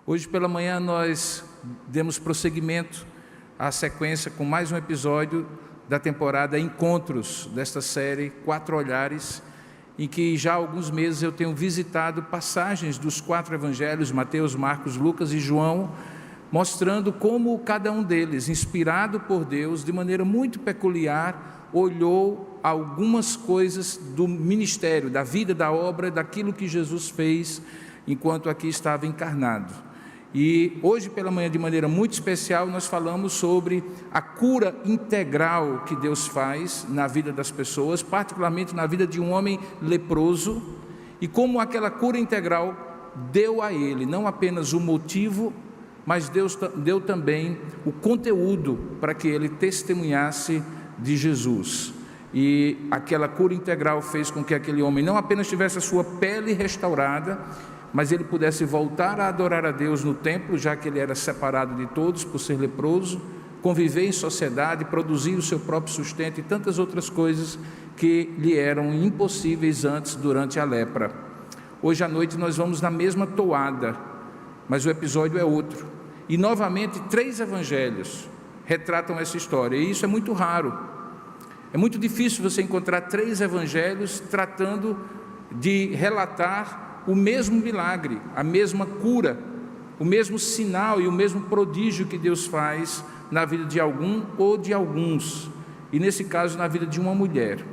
Hoje pela manhã nós demos prosseguimento à sequência com mais um episódio da temporada Encontros, desta série Quatro Olhares, em que já há alguns meses eu tenho visitado passagens dos quatro evangelhos, Mateus, Marcos, Lucas e João, mostrando como cada um deles, inspirado por Deus, de maneira muito peculiar, olhou algumas coisas do ministério, da vida, da obra, daquilo que Jesus fez enquanto aqui estava encarnado. E hoje pela manhã, de maneira muito especial, nós falamos sobre a cura integral que Deus faz na vida das pessoas, particularmente na vida de um homem leproso, e como aquela cura integral deu a ele não apenas o motivo, mas Deus deu também o conteúdo para que ele testemunhasse de Jesus. E aquela cura integral fez com que aquele homem não apenas tivesse a sua pele restaurada, mas ele pudesse voltar a adorar a Deus no templo, já que ele era separado de todos por ser leproso, conviver em sociedade, produzir o seu próprio sustento e tantas outras coisas que lhe eram impossíveis antes, durante a lepra. Hoje à noite nós vamos na mesma toada, mas o episódio é outro. E novamente 3 evangelhos retratam essa história, e isso é muito raro. É muito difícil você encontrar 3 evangelhos tratando de relatar o mesmo milagre, a mesma cura, o mesmo sinal e o mesmo prodígio que Deus faz na vida de algum ou de alguns, e nesse caso na vida de uma mulher.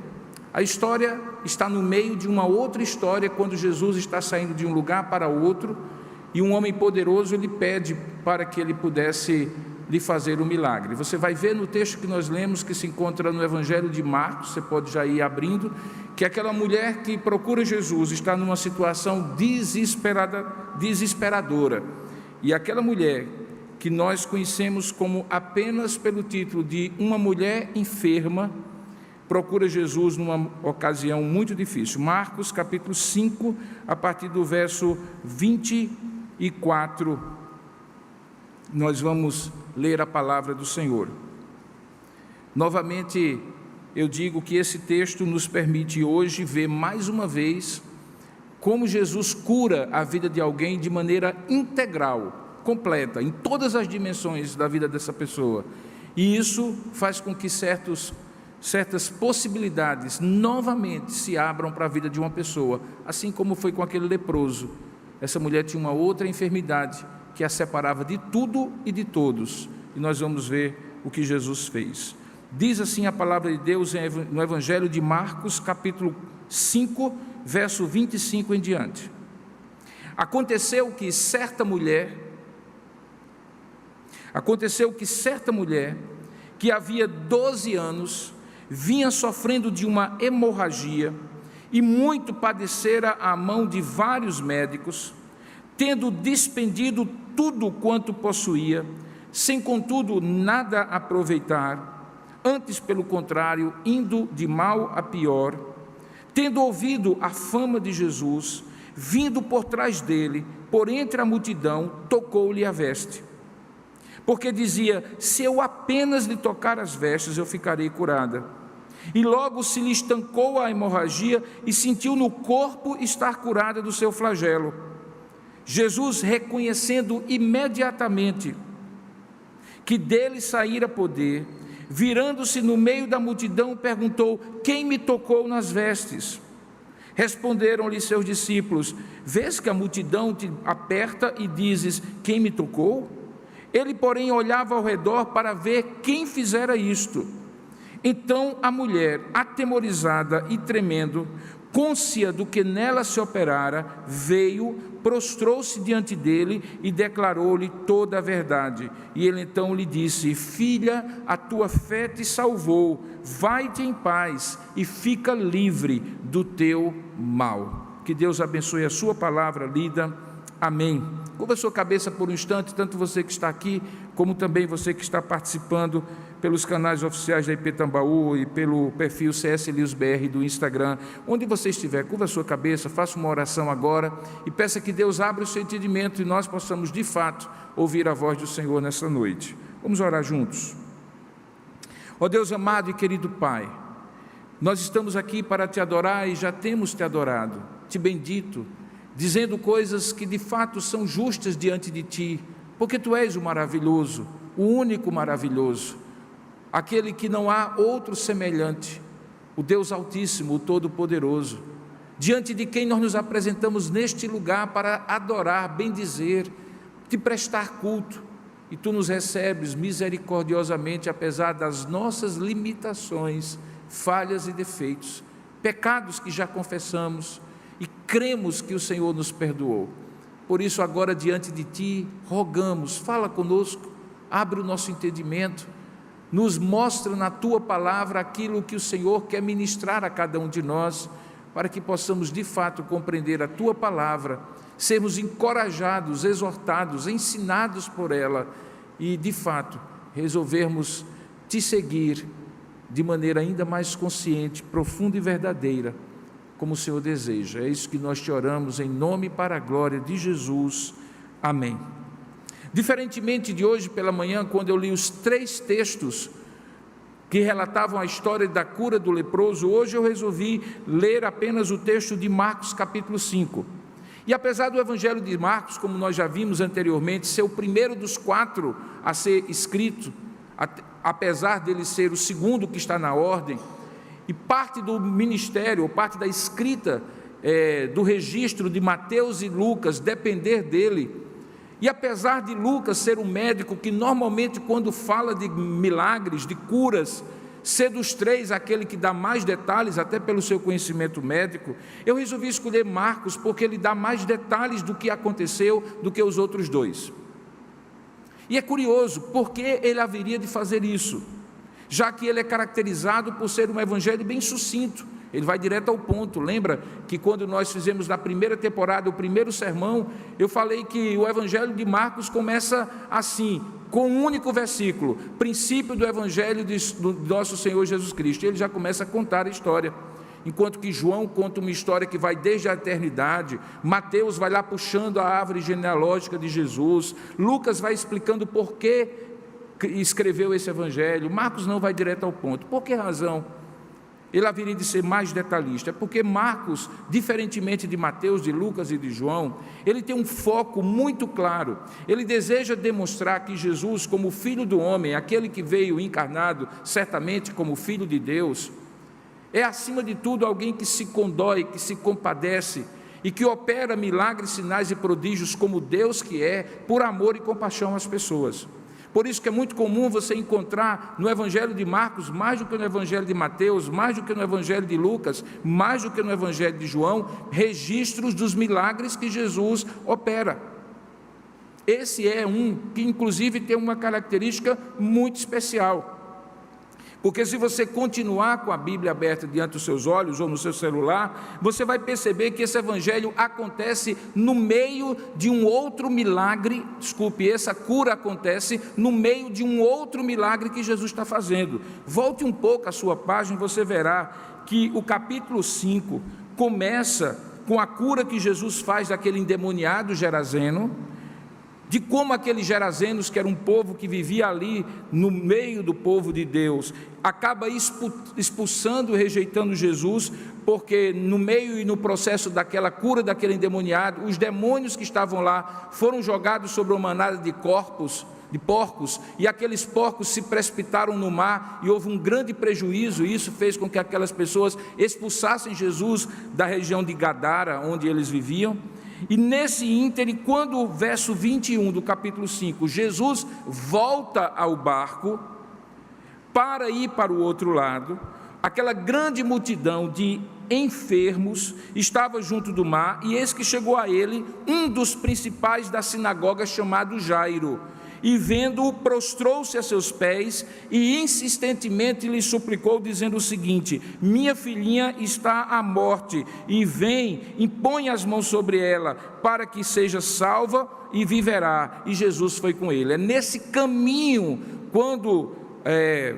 A história está no meio de uma outra história, quando Jesus está saindo de um lugar para outro, e um homem poderoso lhe pede para que ele pudesse lhe fazer o milagre. Você vai ver no texto que nós lemos, que se encontra no Evangelho de Marcos, você pode já ir abrindo, que aquela mulher que procura Jesus está numa situação desesperadora. E aquela mulher, que nós conhecemos como apenas pelo título de uma mulher enferma, procura Jesus numa ocasião muito difícil. Marcos capítulo 5, a partir do verso 24, nós vamos ler a palavra do Senhor. Novamente, eu digo que esse texto nos permite hoje ver mais uma vez como Jesus cura a vida de alguém de maneira integral, completa, em todas as dimensões da vida dessa pessoa. E isso faz com que certas possibilidades novamente se abram para a vida de uma pessoa, assim como foi com aquele leproso. Essa mulher tinha uma outra enfermidade que a separava de tudo e de todos, e nós vamos ver o que Jesus fez. Diz assim a palavra de Deus no Evangelho de Marcos, capítulo 5, verso 25 em diante. Aconteceu que certa mulher, que havia 12 anos, vinha sofrendo de uma hemorragia, e muito padecera à mão de vários médicos, tendo despendido tudo quanto possuía, sem contudo nada aproveitar, antes pelo contrário, indo de mal a pior, tendo ouvido a fama de Jesus, vindo por trás dele, por entre a multidão, tocou-lhe a veste, porque dizia: se eu apenas lhe tocar as vestes, eu ficarei curada. E logo se lhe estancou a hemorragia, e sentiu no corpo estar curada do seu flagelo. Jesus, reconhecendo imediatamente que dele saíra poder, virando-se no meio da multidão, perguntou: quem me tocou nas vestes? Responderam-lhe seus discípulos: vês que a multidão te aperta e dizes: quem me tocou? Ele, porém, olhava ao redor para ver quem fizera isto. Então a mulher, atemorizada e tremendo, cônscia do que nela se operara, veio, prostrou-se diante dele e declarou-lhe toda a verdade. E ele então lhe disse: filha, a tua fé te salvou, vai-te em paz e fica livre do teu mal. Que Deus abençoe a sua palavra lida. Amém. Curva a sua cabeça por um instante, tanto você que está aqui, como também você que está participando pelos canais oficiais da IP Tambaú e pelo perfil CS Lius BR do Instagram. Onde você estiver, curva a sua cabeça, faça uma oração agora e peça que Deus abra o seu entendimento e nós possamos, de fato, ouvir a voz do Senhor nessa noite. Vamos orar juntos. Ó Deus amado e querido Pai, nós estamos aqui para te adorar e já temos te adorado, te bendito, dizendo coisas que de fato são justas diante de Ti, porque Tu és o maravilhoso, o único maravilhoso, aquele que não há outro semelhante, o Deus Altíssimo, o Todo-Poderoso, diante de quem nós nos apresentamos neste lugar para adorar, bendizer, Te prestar culto, e Tu nos recebes misericordiosamente, apesar das nossas limitações, falhas e defeitos, pecados que já confessamos e cremos que o Senhor nos perdoou. Por isso agora diante de Ti rogamos, fala conosco, abre o nosso entendimento, nos mostra na Tua palavra aquilo que o Senhor quer ministrar a cada um de nós, para que possamos de fato compreender a Tua palavra, sermos encorajados, exortados, ensinados por ela e de fato resolvermos Te seguir de maneira ainda mais consciente, profunda e verdadeira, como o Senhor deseja. É isso que nós Te oramos em nome e para a glória de Jesus. Amém. Diferentemente de hoje pela manhã, quando eu li os 3 textos que relatavam a história da cura do leproso, hoje eu resolvi ler apenas o texto de Marcos capítulo 5. E apesar do Evangelho de Marcos, como nós já vimos anteriormente, ser o primeiro dos 4 a ser escrito, apesar dele ser o segundo que está na ordem, e parte do ministério, ou parte da escrita do registro de Mateus e Lucas depender dele, e apesar de Lucas ser um médico que normalmente quando fala de milagres, de curas, ser dos 3 aquele que dá mais detalhes, até pelo seu conhecimento médico, eu resolvi escolher Marcos porque ele dá mais detalhes do que aconteceu do que os outros 2. E é curioso, porque ele haveria de fazer isso, já que ele é caracterizado por ser um evangelho bem sucinto, ele vai direto ao ponto. Lembra que quando nós fizemos na primeira temporada o primeiro sermão, eu falei que o Evangelho de Marcos começa assim, com um único versículo, princípio do Evangelho do nosso Senhor Jesus Cristo. Ele já começa a contar a história, enquanto que João conta uma história que vai desde a eternidade, Mateus vai lá puxando a árvore genealógica de Jesus, Lucas vai explicando por que escreveu esse Evangelho, Marcos não, vai direto ao ponto. Por que razão ele haveria de ser mais detalhista? Porque Marcos, diferentemente de Mateus, de Lucas e de João, ele tem um foco muito claro. Ele deseja demonstrar que Jesus, como Filho do homem, aquele que veio encarnado, certamente como Filho de Deus, é acima de tudo alguém que se condói, que se compadece e que opera milagres, sinais e prodígios como Deus que é, por amor e compaixão às pessoas. Por isso que é muito comum você encontrar no Evangelho de Marcos, mais do que no Evangelho de Mateus, mais do que no Evangelho de Lucas, mais do que no Evangelho de João, registros dos milagres que Jesus opera. Esse é um que inclusive tem uma característica muito especial. Porque se você continuar com a Bíblia aberta diante dos seus olhos ou no seu celular, você vai perceber que esse evangelho acontece no meio de um outro milagre, essa cura acontece no meio de um outro milagre que Jesus está fazendo. Volte um pouco a sua página e você verá que o capítulo 5 começa com a cura que Jesus faz daquele endemoniado Gerazeno, de como aqueles gerazenos, que era um povo que vivia ali no meio do povo de Deus, acaba expulsando e rejeitando Jesus, porque no meio e no processo daquela cura daquele endemoniado, os demônios que estavam lá foram jogados sobre uma manada de porcos, e aqueles porcos se precipitaram no mar, e houve um grande prejuízo, e isso fez com que aquelas pessoas expulsassem Jesus da região de Gadara, onde eles viviam. E nesse ínterim, quando o verso 21 do capítulo 5, Jesus volta ao barco para ir para o outro lado, aquela grande multidão de enfermos estava junto do mar, e eis que chegou a ele um dos principais da sinagoga, chamado Jairo, e vendo-o, prostrou-se a seus pés e insistentemente lhe suplicou, dizendo o seguinte: minha filhinha está à morte, e vem, impõe as mãos sobre ela, para que seja salva e viverá. E Jesus foi com ele. É nesse caminho, quando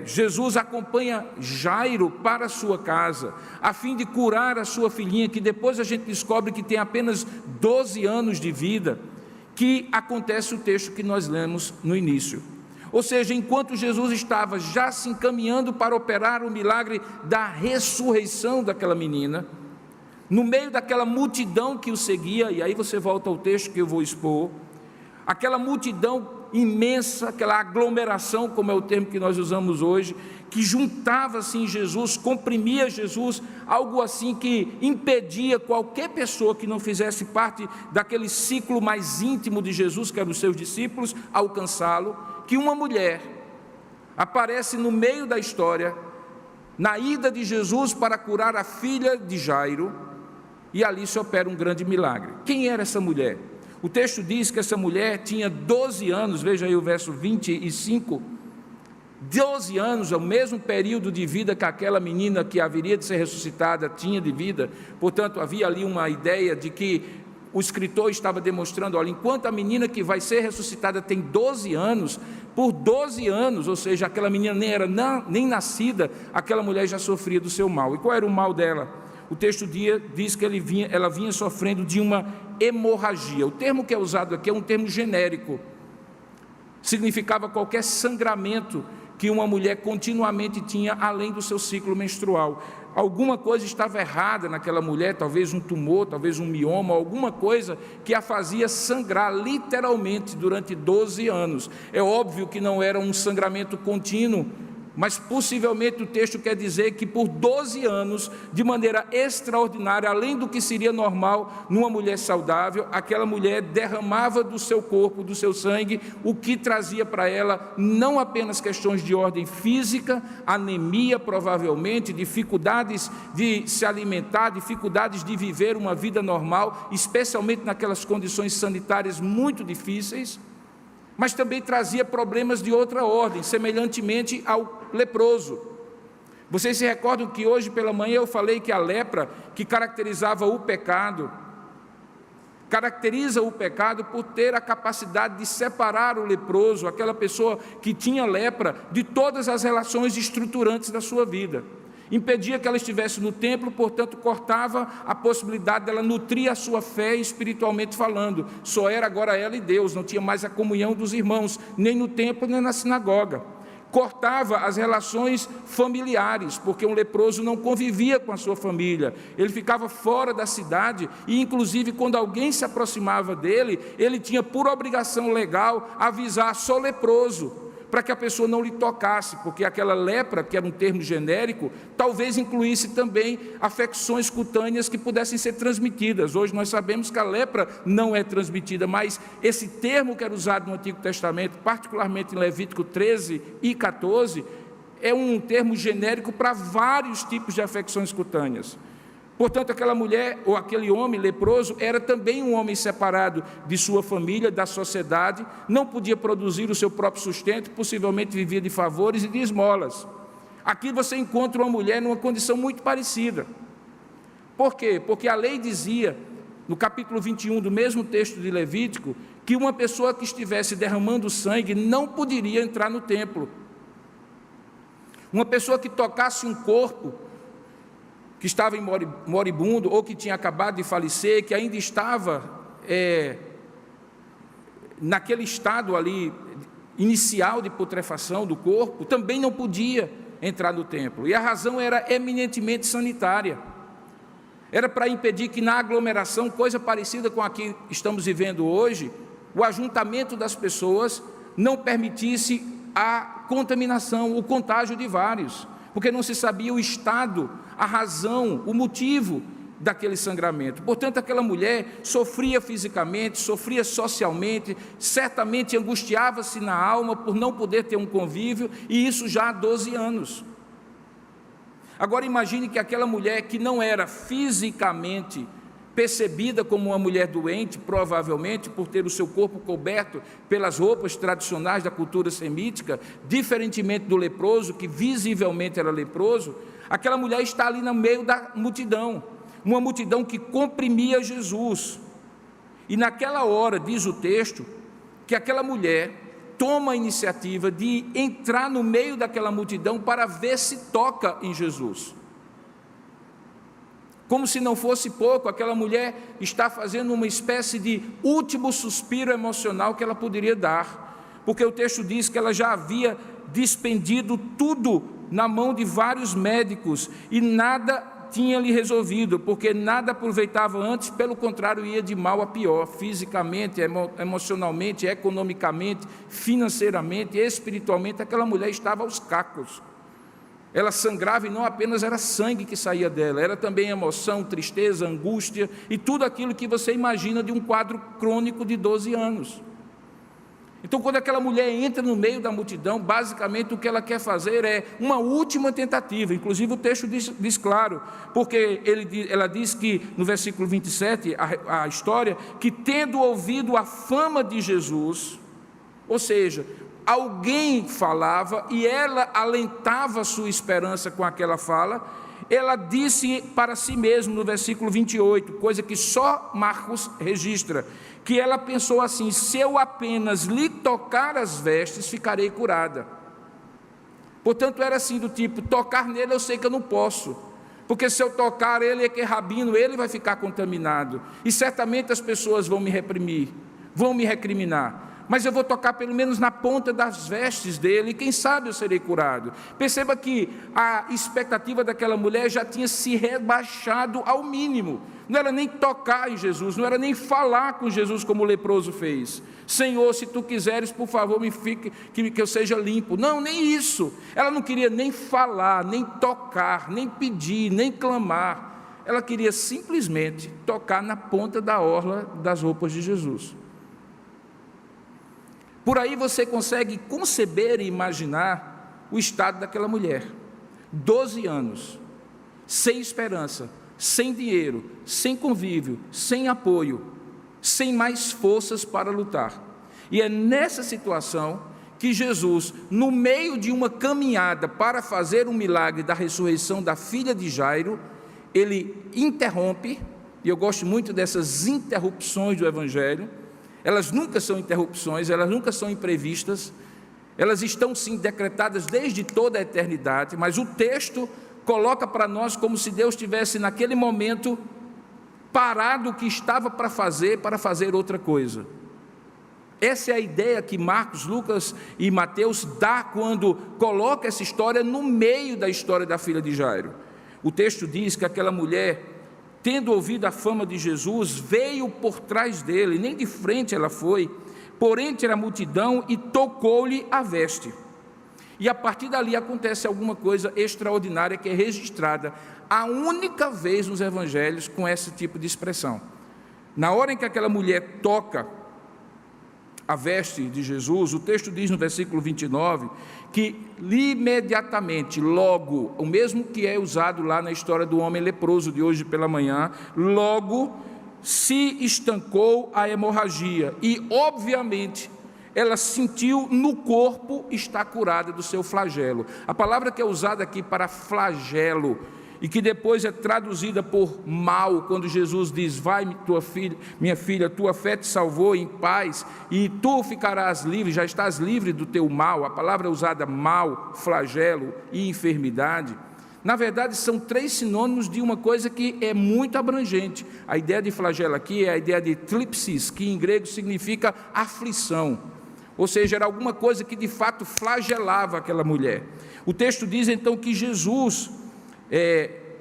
Jesus acompanha Jairo para a sua casa, a fim de curar a sua filhinha, que depois a gente descobre que tem apenas 12 anos de vida, que acontece o texto que nós lemos no início. Ou seja, enquanto Jesus estava já se encaminhando para operar o milagre da ressurreição daquela menina, no meio daquela multidão que o seguia, e aí você volta ao texto que eu vou expor, aquela multidão imensa, aquela aglomeração, como é o termo que nós usamos hoje, que juntava-se em Jesus, comprimia Jesus, algo assim que impedia qualquer pessoa que não fizesse parte daquele ciclo mais íntimo de Jesus, que eram os seus discípulos, alcançá-lo, que uma mulher aparece no meio da história, na ida de Jesus para curar a filha de Jairo, e ali se opera um grande milagre. Quem era essa mulher? O texto diz que essa mulher tinha 12 anos, veja aí o verso 25, 12 anos, é o mesmo período de vida que aquela menina que haveria de ser ressuscitada tinha de vida. Portanto, havia ali uma ideia de que o escritor estava demonstrando, olha, enquanto a menina que vai ser ressuscitada tem 12 anos, por 12 anos, ou seja, aquela menina nem era nem nascida, aquela mulher já sofria do seu mal. E qual era o mal dela? O texto diz que ela vinha sofrendo de uma hemorragia. O termo que é usado aqui é um termo genérico. Significava qualquer sangramento que uma mulher continuamente tinha além do seu ciclo menstrual. Alguma coisa estava errada naquela mulher, talvez um tumor, talvez um mioma, alguma coisa que a fazia sangrar literalmente durante 12 anos. É óbvio que não era um sangramento contínuo, mas possivelmente o texto quer dizer que por 12 anos, de maneira extraordinária, além do que seria normal numa mulher saudável, aquela mulher derramava do seu corpo, do seu sangue, o que trazia para ela não apenas questões de ordem física, anemia provavelmente, dificuldades de se alimentar, dificuldades de viver uma vida normal, especialmente naquelas condições sanitárias muito difíceis, mas também trazia problemas de outra ordem, semelhantemente ao leproso. Vocês se recordam que hoje pela manhã eu falei que a lepra, que caracteriza o pecado por ter a capacidade de separar o leproso, aquela pessoa que tinha lepra, de todas as relações estruturantes da sua vida. Impedia que ela estivesse no templo, portanto cortava a possibilidade dela nutrir a sua fé espiritualmente falando. Só era agora ela e Deus, não tinha mais a comunhão dos irmãos, nem no templo, nem na sinagoga. Cortava as relações familiares, porque um leproso não convivia com a sua família, ele ficava fora da cidade, e inclusive quando alguém se aproximava dele, ele tinha por obrigação legal avisar: sou leproso, para que a pessoa não lhe tocasse, porque aquela lepra, que era um termo genérico, talvez incluísse também afecções cutâneas que pudessem ser transmitidas. Hoje nós sabemos que a lepra não é transmitida, mas esse termo que era usado no Antigo Testamento, particularmente em Levítico 13 e 14, é um termo genérico para vários tipos de afecções cutâneas. Portanto, aquela mulher ou aquele homem leproso era também um homem separado de sua família, da sociedade, não podia produzir o seu próprio sustento, possivelmente vivia de favores e de esmolas. Aqui você encontra uma mulher numa condição muito parecida. Por quê? Porque a lei dizia, no capítulo 21 do mesmo texto de Levítico, que uma pessoa que estivesse derramando sangue não poderia entrar no templo. Uma pessoa que tocasse um corpo que estava em moribundo, ou que tinha acabado de falecer, que ainda estava naquele estado ali inicial de putrefação do corpo, também não podia entrar no templo. E a razão era eminentemente sanitária. Era para impedir que na aglomeração, coisa parecida com a que estamos vivendo hoje, o ajuntamento das pessoas não permitisse a contaminação, o contágio de vários, porque não se sabia o estado, a razão, o motivo daquele sangramento. Portanto, aquela mulher sofria fisicamente, sofria socialmente, certamente angustiava-se na alma por não poder ter um convívio, e isso já há 12 anos. Agora imagine que aquela mulher que não era fisicamente percebida como uma mulher doente, provavelmente por ter o seu corpo coberto pelas roupas tradicionais da cultura semítica, diferentemente do leproso, que visivelmente era leproso, aquela mulher está ali no meio da multidão, uma multidão que comprimia Jesus. E naquela hora, diz o texto, que aquela mulher toma a iniciativa de entrar no meio daquela multidão para ver se toca em Jesus. Como se não fosse pouco, aquela mulher está fazendo uma espécie de último suspiro emocional que ela poderia dar, porque o texto diz que ela já havia despendido tudo na mão de vários médicos e nada tinha-lhe resolvido, porque nada aproveitava antes, pelo contrário, ia de mal a pior, fisicamente, emocionalmente, economicamente, financeiramente, espiritualmente. Aquela mulher estava aos cacos. Ela sangrava e não apenas era sangue que saía dela, era também emoção, tristeza, angústia e tudo aquilo que você imagina de um quadro crônico de 12 anos. Então, quando aquela mulher entra no meio da multidão, basicamente o que ela quer fazer é uma última tentativa. Inclusive o texto diz claro, porque ela diz que no versículo 27, a história, que tendo ouvido a fama de Jesus, ou seja, alguém falava e ela alentava a sua esperança com aquela fala, ela disse para si mesma no versículo 28, coisa que só Marcos registra, que ela pensou assim: se eu apenas lhe tocar as vestes, ficarei curada. Portanto, era assim do tipo: tocar nele eu sei que eu não posso, porque se eu tocar ele, que é rabino, ele vai ficar contaminado, e certamente as pessoas vão me reprimir, vão me recriminar. Mas eu vou tocar pelo menos na ponta das vestes dele, e quem sabe eu serei curado. Perceba que a expectativa daquela mulher já tinha se rebaixado ao mínimo. Não era nem tocar em Jesus, não era nem falar com Jesus como o leproso fez. Senhor, se tu quiseres, por favor, que eu seja limpo. Não, nem isso. Ela não queria nem falar, nem tocar, nem pedir, nem clamar. Ela queria simplesmente tocar na ponta da orla das roupas de Jesus. Por aí você consegue conceber e imaginar o estado daquela mulher. 12 anos, sem esperança, sem dinheiro, sem convívio, sem apoio, sem mais forças para lutar. E é nessa situação que Jesus, no meio de uma caminhada para fazer um milagre da ressurreição da filha de Jairo, ele interrompe, e eu gosto muito dessas interrupções do Evangelho. Elas nunca são interrupções, elas nunca são imprevistas, elas estão sim decretadas desde toda a eternidade, mas o texto coloca para nós como se Deus tivesse naquele momento parado o que estava para fazer outra coisa. Essa é a ideia que Marcos, Lucas e Mateus dá quando coloca essa história no meio da história da filha de Jairo. O texto diz que aquela mulher, tendo ouvido a fama de Jesus, veio por trás dele, nem de frente ela foi, por entre a multidão, e tocou-lhe a veste. E a partir dali acontece alguma coisa extraordinária que é registrada a única vez nos evangelhos com esse tipo de expressão. Na hora em que aquela mulher toca a veste de Jesus, o texto diz no versículo 29, que imediatamente, logo, o mesmo que é usado lá na história do homem leproso de hoje pela manhã, logo se estancou a hemorragia, e obviamente ela sentiu no corpo estar curada do seu flagelo. A palavra que é usada aqui para flagelo, e que depois é traduzida por mal, quando Jesus diz: vai, minha filha, tua fé te salvou, em paz, e tu ficarás livre, já estás livre do teu mal. A palavra é usada mal, flagelo e enfermidade. Na verdade, são 3 sinônimos de uma coisa que é muito abrangente. A ideia de flagelo aqui é a ideia de thlipsis, que em grego significa aflição, ou seja, era alguma coisa que de fato flagelava aquela mulher. O texto diz então que Jesus,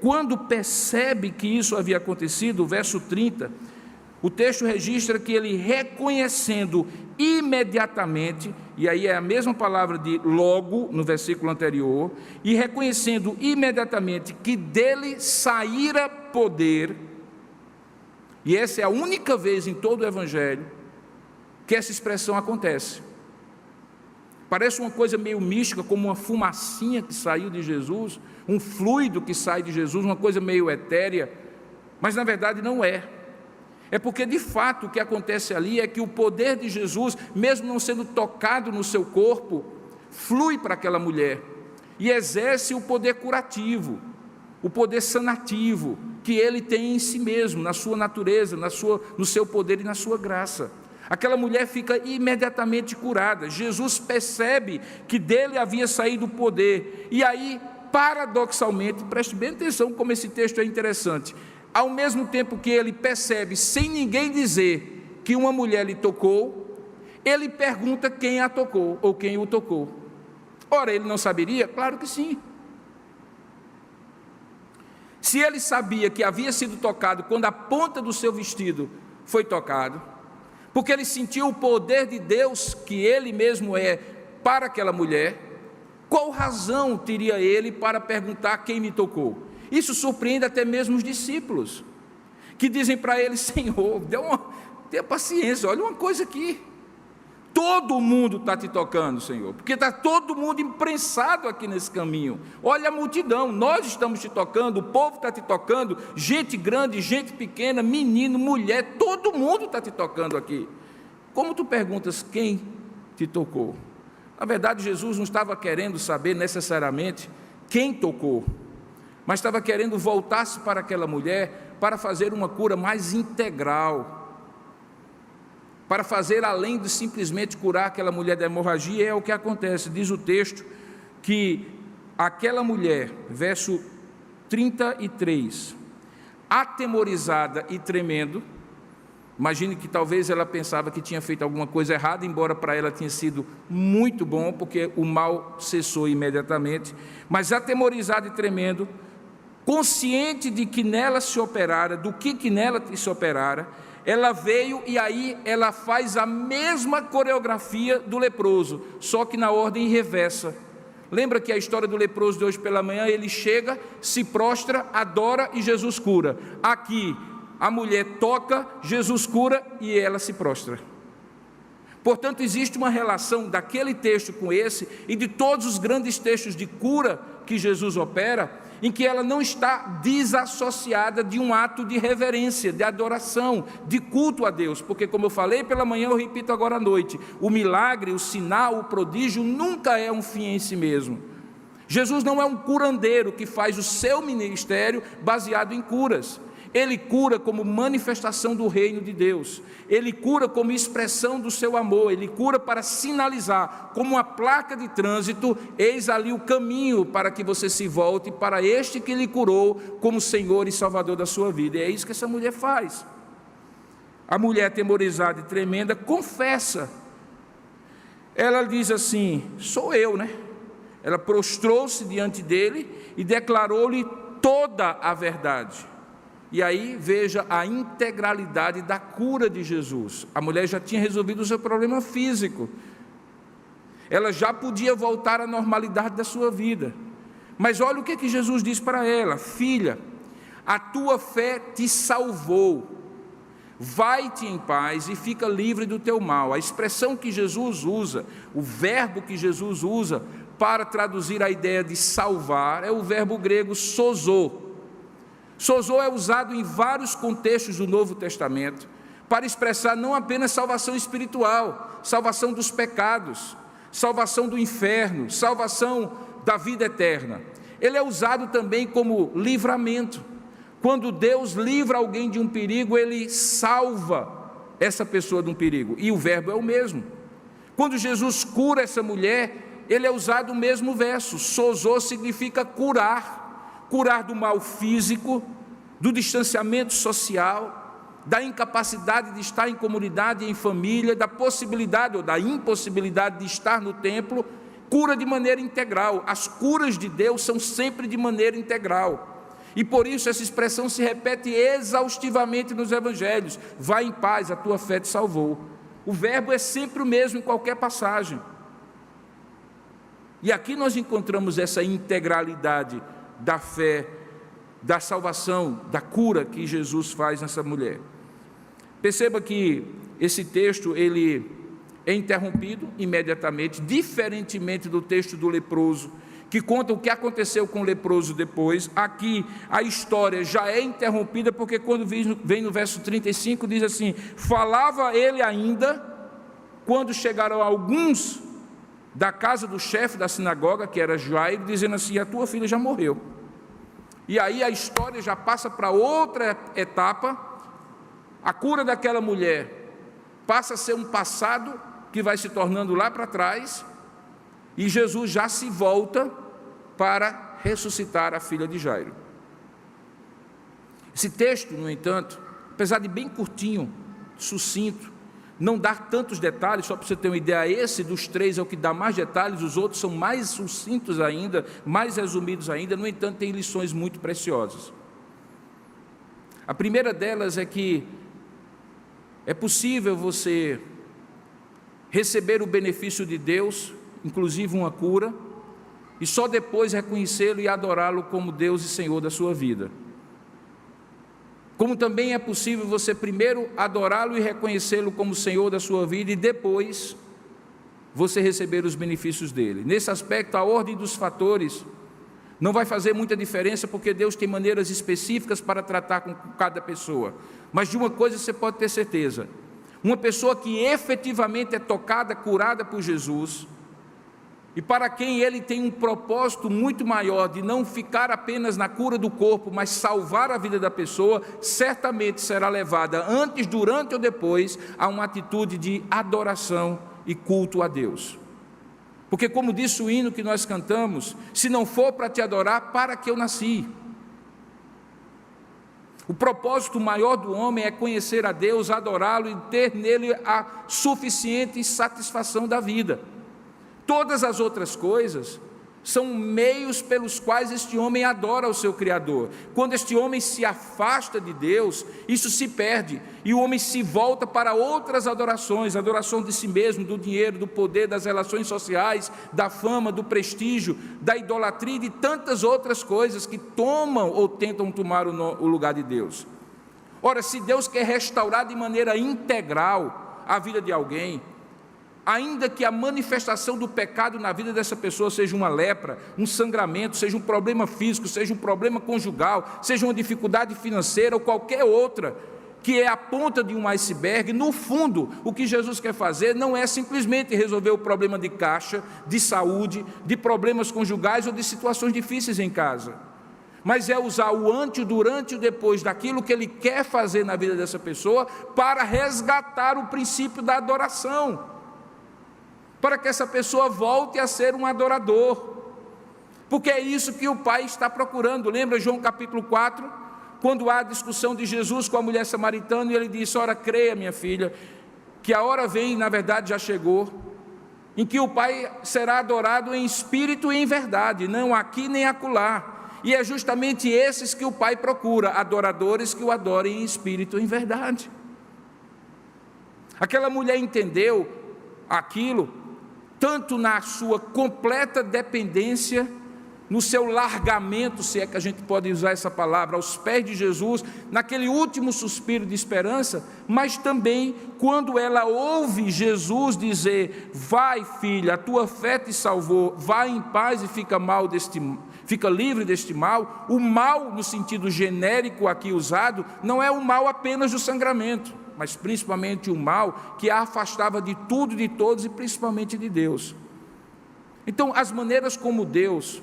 quando percebe que isso havia acontecido, o verso 30, o texto registra que ele, reconhecendo imediatamente, e aí é a mesma palavra de logo no versículo anterior, e reconhecendo imediatamente que dele saíra poder, e essa é a única vez em todo o Evangelho que essa expressão acontece. Parece uma coisa meio mística, como uma fumacinha que saiu de Jesus, um fluido que sai de Jesus, uma coisa meio etérea, mas na verdade não é. É porque de fato o que acontece ali é que o poder de Jesus, mesmo não sendo tocado no seu corpo, flui para aquela mulher e exerce o poder curativo, o poder sanativo que ele tem em si mesmo, na sua natureza, no seu poder e na sua graça. Aquela mulher fica imediatamente curada. Jesus percebe que dele havia saído o poder. E aí, paradoxalmente, preste bem atenção como esse texto é interessante. Ao mesmo tempo que ele percebe, sem ninguém dizer, que uma mulher lhe tocou, ele pergunta quem a tocou ou quem o tocou. Ora, ele não saberia? Claro que sim. Se ele sabia que havia sido tocado quando a ponta do seu vestido foi tocado, porque ele sentiu o poder de Deus que ele mesmo é para aquela mulher, qual razão teria ele para perguntar quem me tocou? Isso surpreende até mesmo os discípulos, que dizem para ele: Senhor, tenha paciência, olha uma coisa aqui, todo mundo está te tocando, Senhor, porque está todo mundo imprensado aqui nesse caminho. Olha a multidão, nós estamos te tocando, o povo está te tocando, gente grande, gente pequena, menino, mulher, todo mundo está te tocando aqui. Como tu perguntas quem te tocou? Na verdade, Jesus não estava querendo saber necessariamente quem tocou, mas estava querendo voltar-se para aquela mulher para fazer uma cura mais integral, para fazer além de simplesmente curar aquela mulher da hemorragia. É o que acontece. Diz o texto que aquela mulher, verso 33, atemorizada e tremendo, imagine que talvez ela pensava que tinha feito alguma coisa errada, embora para ela tinha sido muito bom, porque o mal cessou imediatamente, mas atemorizada e tremendo, consciente de que nela se operara, do que nela se operara, ela veio e aí ela faz a mesma coreografia do leproso, só que na ordem reversa. Lembra que a história do leproso de hoje pela manhã, ele chega, se prostra, adora e Jesus cura. Aqui, a mulher toca, Jesus cura e ela se prostra. Portanto, existe uma relação daquele texto com esse e de todos os grandes textos de cura que Jesus opera, em que ela não está desassociada de um ato de reverência, de adoração, de culto a Deus, porque, como eu falei pela manhã, eu repito agora à noite, o milagre, o sinal, o prodígio nunca é um fim em si mesmo. Jesus não é um curandeiro que faz o seu ministério baseado em curas. Ele cura como manifestação do reino de Deus, ele cura como expressão do seu amor, ele cura para sinalizar, como uma placa de trânsito: eis ali o caminho para que você se volte para este que lhe curou como Senhor e Salvador da sua vida. E é isso que essa mulher faz. A mulher, atemorizada e tremenda, confessa. Ela diz assim: sou eu, né? Ela prostrou-se diante dele e declarou-lhe toda a verdade. E aí veja a integralidade da cura de Jesus. A mulher já tinha resolvido o seu problema físico, ela já podia voltar à normalidade da sua vida, mas olha o que Jesus diz para ela: filha, a tua fé te salvou, vai-te em paz e fica livre do teu mal. A expressão que Jesus usa, o verbo que Jesus usa para traduzir a ideia de salvar, é o verbo grego sozo. Sozo é usado em vários contextos do Novo Testamento para expressar não apenas salvação espiritual, salvação dos pecados, salvação do inferno, salvação da vida eterna. Ele é usado também como livramento. Quando Deus livra alguém de um perigo, Ele salva essa pessoa de um perigo, e o verbo é o mesmo. Quando Jesus cura essa mulher, ele é usado o mesmo verso. Sozo significa curar, curar do mal físico, do distanciamento social, da incapacidade de estar em comunidade e em família, da possibilidade ou da impossibilidade de estar no templo. Cura de maneira integral. As curas de Deus são sempre de maneira integral. E por isso essa expressão se repete exaustivamente nos evangelhos: vai em paz, a tua fé te salvou. O verbo é sempre o mesmo em qualquer passagem. E aqui nós encontramos essa integralidade da fé, da salvação, da cura que Jesus faz nessa mulher. Perceba que esse texto ele é interrompido imediatamente, diferentemente do texto do leproso, que conta o que aconteceu com o leproso depois. Aqui a história já é interrompida, porque quando vem no verso 35, diz assim: falava ele ainda, quando chegaram alguns da casa do chefe da sinagoga, que era Jairo, dizendo assim: a tua filha já morreu. E aí a história já passa para outra etapa. A cura daquela mulher passa a ser um passado que vai se tornando lá para trás, e Jesus já se volta para ressuscitar a filha de Jairo. Esse texto, no entanto, apesar de bem curtinho, sucinto, não dá tantos detalhes. Só para você ter uma ideia, esse dos três é o que dá mais detalhes, os outros são mais sucintos ainda, mais resumidos ainda. No entanto, tem lições muito preciosas. A primeira delas é que é possível você receber o benefício de Deus, inclusive uma cura, e só depois reconhecê-lo e adorá-lo como Deus e Senhor da sua vida. Como também é possível você primeiro adorá-lo e reconhecê-lo como Senhor da sua vida e depois você receber os benefícios dele. Nesse aspecto, a ordem dos fatores não vai fazer muita diferença, porque Deus tem maneiras específicas para tratar com cada pessoa. Mas de uma coisa você pode ter certeza: uma pessoa que efetivamente é tocada, curada por Jesus, e para quem ele tem um propósito muito maior de não ficar apenas na cura do corpo, mas salvar a vida da pessoa, certamente será levada antes, durante ou depois a uma atitude de adoração e culto a Deus. Porque, como disse o hino que nós cantamos, se não for para te adorar, para que eu nasci? O propósito maior do homem é conhecer a Deus, adorá-lo e ter nele a suficiente satisfação da vida. Todas as outras coisas são meios pelos quais este homem adora o seu Criador. Quando este homem se afasta de Deus, isso se perde, e o homem se volta para outras adorações, adoração de si mesmo, do dinheiro, do poder, das relações sociais, da fama, do prestígio, da idolatria e de tantas outras coisas que tomam ou tentam tomar o lugar de Deus. Ora, se Deus quer restaurar de maneira integral a vida de alguém, ainda que a manifestação do pecado na vida dessa pessoa seja uma lepra, um sangramento, seja um problema físico, seja um problema conjugal, seja uma dificuldade financeira ou qualquer outra, que é a ponta de um iceberg, no fundo, o que Jesus quer fazer não é simplesmente resolver o problema de caixa, de saúde, de problemas conjugais ou de situações difíceis em casa, mas é usar o antes, o durante e o depois daquilo que Ele quer fazer na vida dessa pessoa para resgatar o princípio da adoração, para que essa pessoa volte a ser um adorador, porque é isso que o Pai está procurando. Lembra João capítulo 4, quando há a discussão de Jesus com a mulher samaritana, e ele disse: ora, creia, minha filha, que a hora vem, na verdade já chegou, em que o Pai será adorado em espírito e em verdade, não aqui nem acolá, e é justamente esses que o Pai procura, adoradores que o adorem em espírito e em verdade. Aquela mulher entendeu aquilo, tanto na sua completa dependência, no seu largamento, se é que a gente pode usar essa palavra, aos pés de Jesus, naquele último suspiro de esperança, mas também quando ela ouve Jesus dizer: vai, filha, a tua fé te salvou, vai em paz e fica livre deste mal. O mal, no sentido genérico aqui usado, não é o mal apenas do sangramento, mas principalmente o mal que a afastava de tudo e de todos, e principalmente de Deus. Então, as maneiras como Deus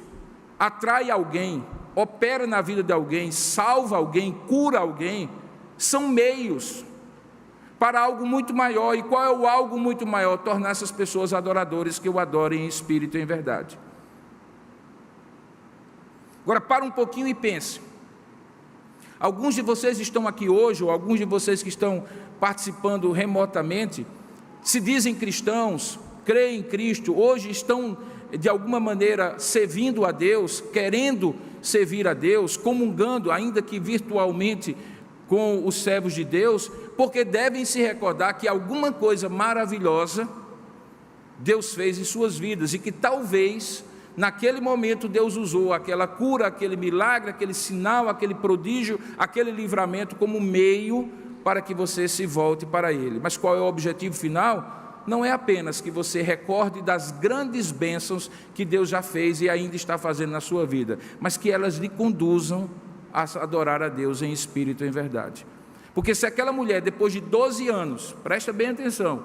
atrai alguém, opera na vida de alguém, salva alguém, cura alguém, são meios para algo muito maior. E qual é o algo muito maior? Tornar essas pessoas adoradores que o adorem em espírito e em verdade. Agora, para um pouquinho e pense. Alguns de vocês estão aqui hoje, ou alguns de vocês que estão participando remotamente, se dizem cristãos, creem em Cristo, hoje estão de alguma maneira servindo a Deus, querendo servir a Deus, comungando, ainda que virtualmente, com os servos de Deus, porque devem se recordar que alguma coisa maravilhosa Deus fez em suas vidas, e que talvez naquele momento Deus usou aquela cura, aquele milagre, aquele sinal, aquele prodígio, aquele livramento como meio para que você se volte para Ele. Mas qual é o objetivo final? Não é apenas que você recorde das grandes bênçãos que Deus já fez e ainda está fazendo na sua vida, mas que elas lhe conduzam a adorar a Deus em espírito e em verdade. Porque se aquela mulher, depois de 12 anos, presta bem atenção,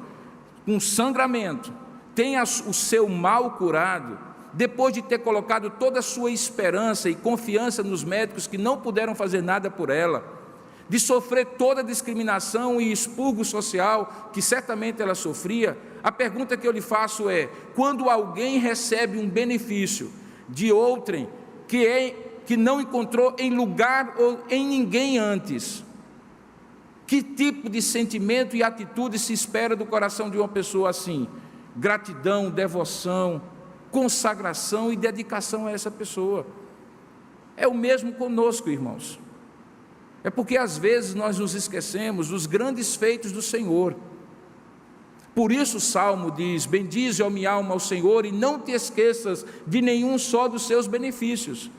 com sangramento, tem o seu mal curado, depois de ter colocado toda a sua esperança e confiança nos médicos que não puderam fazer nada por ela, de sofrer toda a discriminação e expurgo social que certamente ela sofria, a pergunta que eu lhe faço é: quando alguém recebe um benefício de outrem que não encontrou em lugar ou em ninguém antes, que tipo de sentimento e atitude se espera do coração de uma pessoa assim? Gratidão, devoção, consagração e dedicação a essa pessoa. É o mesmo conosco, irmãos. É porque às vezes nós nos esquecemos dos grandes feitos do Senhor. Por isso o Salmo diz: bendize, ó minha alma, ao Senhor, e não te esqueças de nenhum só dos seus benefícios.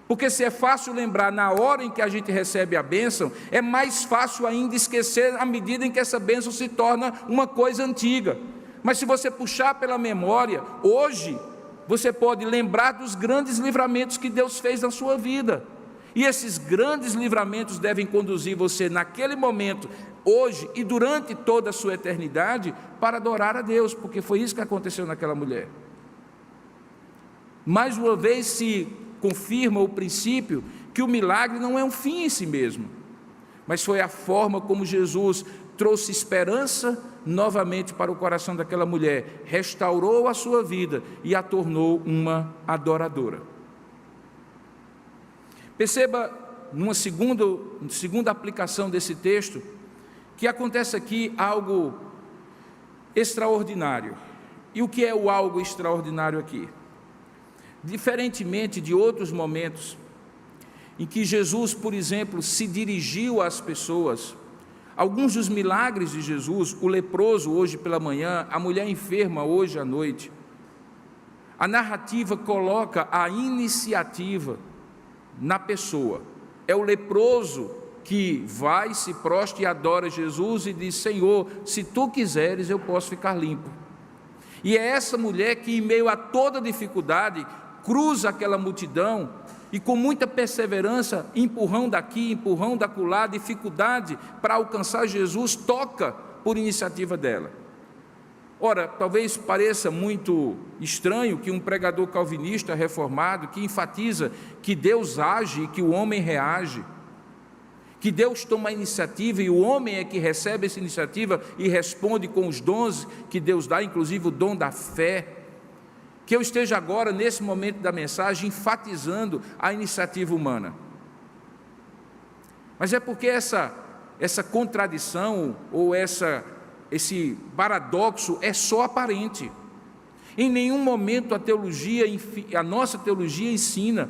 Porque se é fácil lembrar na hora em que a gente recebe a bênção, é mais fácil ainda esquecer à medida em que essa bênção se torna uma coisa antiga. Mas se você puxar pela memória, hoje, você pode lembrar dos grandes livramentos que Deus fez na sua vida. E esses grandes livramentos devem conduzir você naquele momento, hoje e durante toda a sua eternidade, para adorar a Deus, porque foi isso que aconteceu naquela mulher. Mais uma vez se confirma o princípio que o milagre não é um fim em si mesmo, mas foi a forma como Jesus trouxe esperança novamente para o coração daquela mulher, restaurou a sua vida e a tornou uma adoradora. Perceba, numa segunda aplicação desse texto, que acontece aqui algo extraordinário. E o que é o algo extraordinário aqui? Diferentemente de outros momentos em que Jesus, por exemplo, se dirigiu às pessoas, alguns dos milagres de Jesus, o leproso hoje pela manhã, a mulher enferma hoje à noite, a narrativa coloca a iniciativa na pessoa. É o leproso que vai, se prostra e adora Jesus e diz: Senhor, se tu quiseres eu posso ficar limpo. E é essa mulher que, em meio a toda dificuldade, cruza aquela multidão e com muita perseverança, empurrão daqui, empurrão dacolá, dificuldade para alcançar Jesus, toca por iniciativa dela. Ora, talvez pareça muito estranho que um pregador calvinista reformado, que enfatiza que Deus age e que o homem reage, que Deus toma a iniciativa e o homem é que recebe essa iniciativa e responde com os dons que Deus dá, inclusive o dom da fé, que eu esteja agora, nesse momento da mensagem, enfatizando a iniciativa humana. Mas é porque essa contradição ou esse paradoxo é só aparente. Em nenhum momento a nossa teologia ensina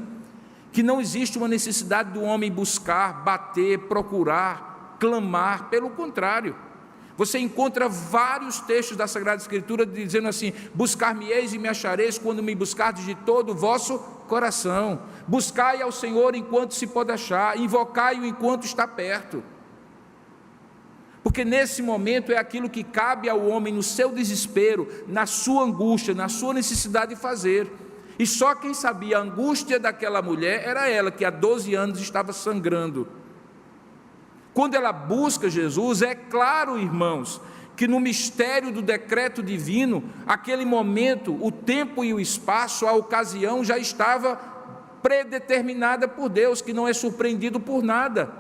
que não existe uma necessidade do homem buscar, bater, procurar, clamar. Pelo contrário, você encontra vários textos da Sagrada Escritura dizendo assim: buscar-me-eis e me achareis quando me buscardes de todo o vosso coração. Buscai ao Senhor enquanto se pode achar, invocai-o enquanto está perto. Porque nesse momento é aquilo que cabe ao homem no seu desespero, na sua angústia, na sua necessidade de fazer. E só quem sabia a angústia daquela mulher era ela, que há 12 anos estava sangrando. Quando ela busca Jesus, é claro, irmãos, que no mistério do decreto divino, aquele momento, o tempo e o espaço, a ocasião já estava predeterminada por Deus, que não é surpreendido por nada.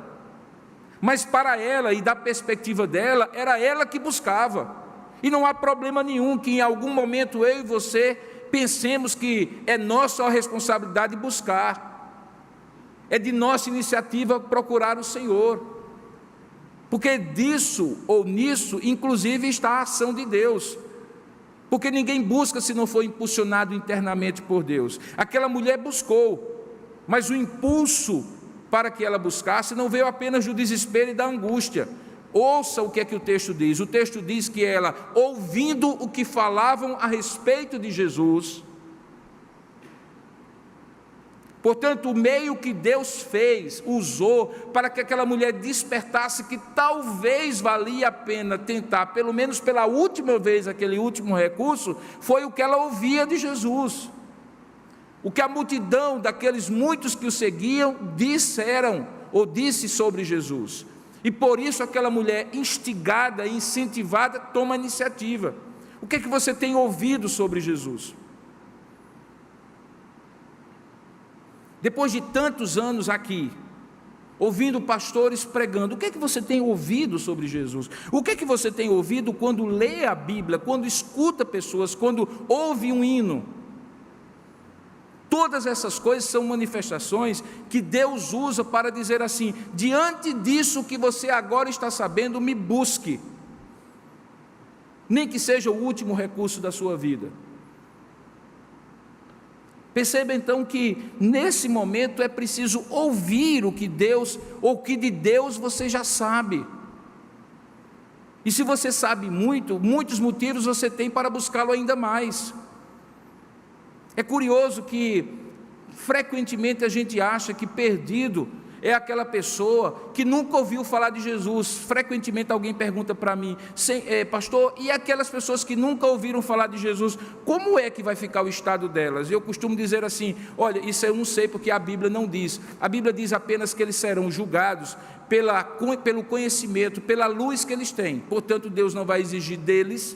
Mas para ela e da perspectiva dela, era ela que buscava. E não há problema nenhum que em algum momento eu e você pensemos que é nossa a responsabilidade buscar. É de nossa iniciativa procurar o Senhor. Porque disso ou nisso, inclusive, está a ação de Deus. Porque ninguém busca se não for impulsionado internamente por Deus. Aquela mulher buscou, mas o impulso para que ela buscasse não veio apenas do desespero e da angústia. Ouça o que é que o texto diz. O texto diz que ela, ouvindo o que falavam a respeito de Jesus, portanto, o meio que Deus usou para que aquela mulher despertasse que talvez valia a pena tentar, pelo menos pela última vez, aquele último recurso, foi o que ela ouvia de Jesus. O que a multidão daqueles muitos que o seguiam disseram ou disse sobre Jesus. E por isso aquela mulher instigada e incentivada toma a iniciativa. O que é que você tem ouvido sobre Jesus? Depois de tantos anos aqui, ouvindo pastores pregando, o que é que você tem ouvido sobre Jesus? O que é que você tem ouvido quando lê a Bíblia, quando escuta pessoas, quando ouve um hino? Todas essas coisas são manifestações que Deus usa para dizer assim: diante disso que você agora está sabendo, me busque, nem que seja o último recurso da sua vida. Perceba então que nesse momento é preciso ouvir o que Deus, ou que de Deus você já sabe. E se você sabe muito, muitos motivos você tem para buscá-lo ainda mais. É curioso que frequentemente a gente acha que perdido é aquela pessoa que nunca ouviu falar de Jesus. Frequentemente alguém pergunta para mim, pastor, e aquelas pessoas que nunca ouviram falar de Jesus, como é que vai ficar o estado delas? Eu costumo dizer assim, olha, isso eu não sei porque a Bíblia não diz. A Bíblia diz apenas que eles serão julgados pelo conhecimento, pela luz que eles têm. Portanto, Deus não vai exigir deles